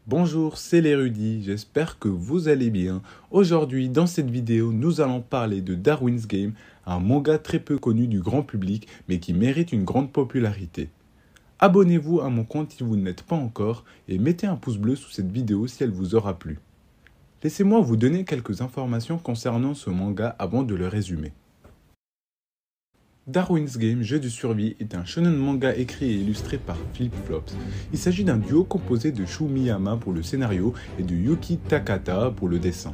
Bonjour, c'est l'érudit, j'espère que vous allez bien. Aujourd'hui, dans cette vidéo, nous allons parler de Darwin's Game, un manga très peu connu du grand public, mais qui mérite une grande popularité. Abonnez-vous à mon compte si vous ne l'êtes pas encore, et mettez un pouce bleu sous cette vidéo si elle vous aura plu. Laissez-moi vous donner quelques informations concernant ce manga avant de le résumer. Darwin's Game, jeu de survie, est un shonen manga écrit et illustré par Flip Flops. Il s'agit d'un duo composé de Shu Miyama pour le scénario et de Yuki Takata pour le dessin.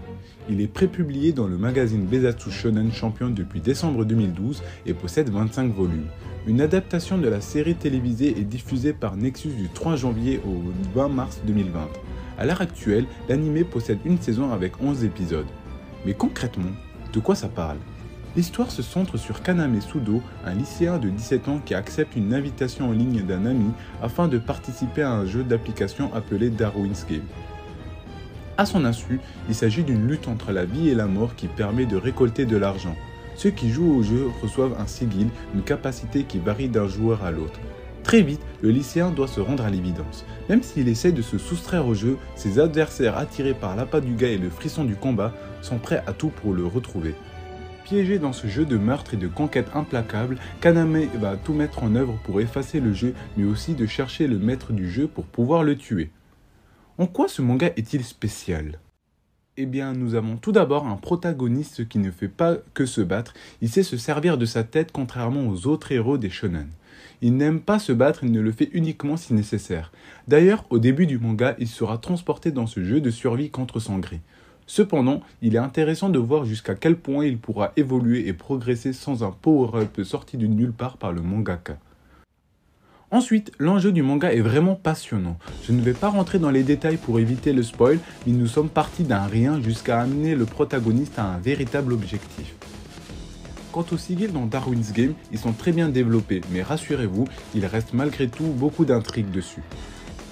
Il est prépublié dans le magazine Bezatsu Shonen Champion depuis décembre 2012 et possède 25 volumes. Une adaptation de la série télévisée est diffusée par Nexus du 3 janvier au 20 mars 2020. À l'heure actuelle, l'anime possède une saison avec 11 épisodes. Mais concrètement, de quoi ça parle ? L'histoire se centre sur Kaname Sudo, un lycéen de 17 ans qui accepte une invitation en ligne d'un ami afin de participer à un jeu d'application appelé Darwin's Game. À son insu, il s'agit d'une lutte entre la vie et la mort qui permet de récolter de l'argent. Ceux qui jouent au jeu reçoivent un sigil, une capacité qui varie d'un joueur à l'autre. Très vite, le lycéen doit se rendre à l'évidence. Même s'il essaie de se soustraire au jeu, ses adversaires attirés par l'appât du gars et le frisson du combat sont prêts à tout pour le retrouver. Piégé dans ce jeu de meurtre et de conquête implacable, Kaname va tout mettre en œuvre pour effacer le jeu, mais aussi de chercher le maître du jeu pour pouvoir le tuer. En quoi ce manga est-il spécial ? Eh bien, nous avons tout d'abord un protagoniste qui ne fait pas que se battre, il sait se servir de sa tête contrairement aux autres héros des shonen. Il n'aime pas se battre, il ne le fait uniquement si nécessaire. D'ailleurs, au début du manga, il sera transporté dans ce jeu de survie contre son gré. Cependant, il est intéressant de voir jusqu'à quel point il pourra évoluer et progresser sans un power-up sorti de nulle part par le mangaka. Ensuite, l'enjeu du manga est vraiment passionnant. Je ne vais pas rentrer dans les détails pour éviter le spoil, mais nous sommes partis d'un rien jusqu'à amener le protagoniste à un véritable objectif. Quant aux sigils dans Darwin's Game, ils sont très bien développés, mais rassurez-vous, il reste malgré tout beaucoup d'intrigues dessus.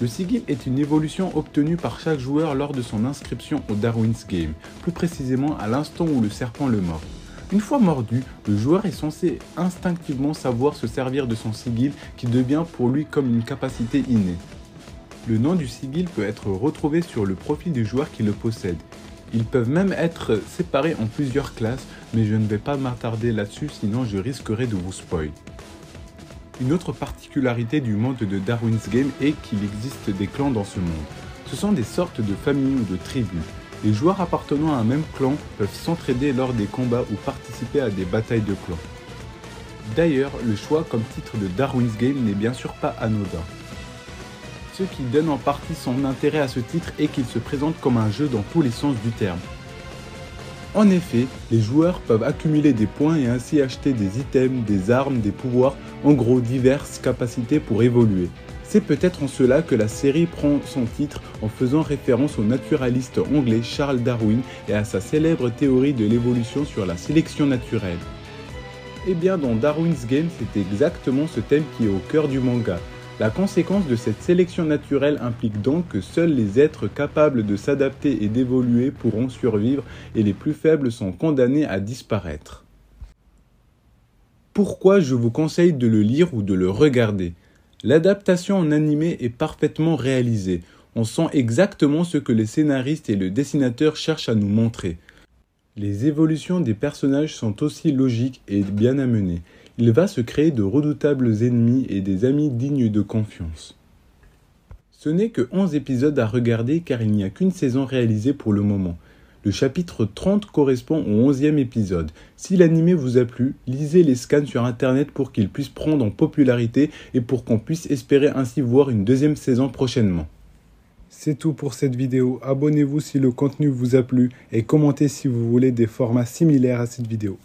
Le sigil est une évolution obtenue par chaque joueur lors de son inscription au Darwin's Game, plus précisément à l'instant où le serpent le mord. Une fois mordu, le joueur est censé instinctivement savoir se servir de son sigil qui devient pour lui comme une capacité innée. Le nom du sigil peut être retrouvé sur le profil du joueur qui le possède. Ils peuvent même être séparés en plusieurs classes, mais je ne vais pas m'attarder là-dessus sinon je risquerai de vous spoil. Une autre particularité du monde de Darwin's Game est qu'il existe des clans dans ce monde. Ce sont des sortes de familles ou de tribus. Les joueurs appartenant à un même clan peuvent s'entraider lors des combats ou participer à des batailles de clans. D'ailleurs, le choix comme titre de Darwin's Game n'est bien sûr pas anodin. Ce qui donne en partie son intérêt à ce titre est qu'il se présente comme un jeu dans tous les sens du terme. En effet, les joueurs peuvent accumuler des points et ainsi acheter des items, des armes, des pouvoirs, en gros diverses capacités pour évoluer. C'est peut-être en cela que la série prend son titre en faisant référence au naturaliste anglais Charles Darwin et à sa célèbre théorie de l'évolution sur la sélection naturelle. Eh bien dans Darwin's Game, c'est exactement ce thème qui est au cœur du manga. La conséquence de cette sélection naturelle implique donc que seuls les êtres capables de s'adapter et d'évoluer pourront survivre et les plus faibles sont condamnés à disparaître. Pourquoi je vous conseille de le lire ou de le regarder ? L'adaptation en animé est parfaitement réalisée. On sent exactement ce que les scénaristes et le dessinateur cherchent à nous montrer. Les évolutions des personnages sont aussi logiques et bien amenées. Il va se créer de redoutables ennemis et des amis dignes de confiance. Ce n'est que 11 épisodes à regarder car il n'y a qu'une saison réalisée pour le moment. Le chapitre 30 correspond au 11e épisode. Si l'anime vous a plu, lisez les scans sur internet pour qu'il puisse prendre en popularité et pour qu'on puisse espérer ainsi voir une deuxième saison prochainement. C'est tout pour cette vidéo. Abonnez-vous si le contenu vous a plu et commentez si vous voulez des formats similaires à cette vidéo.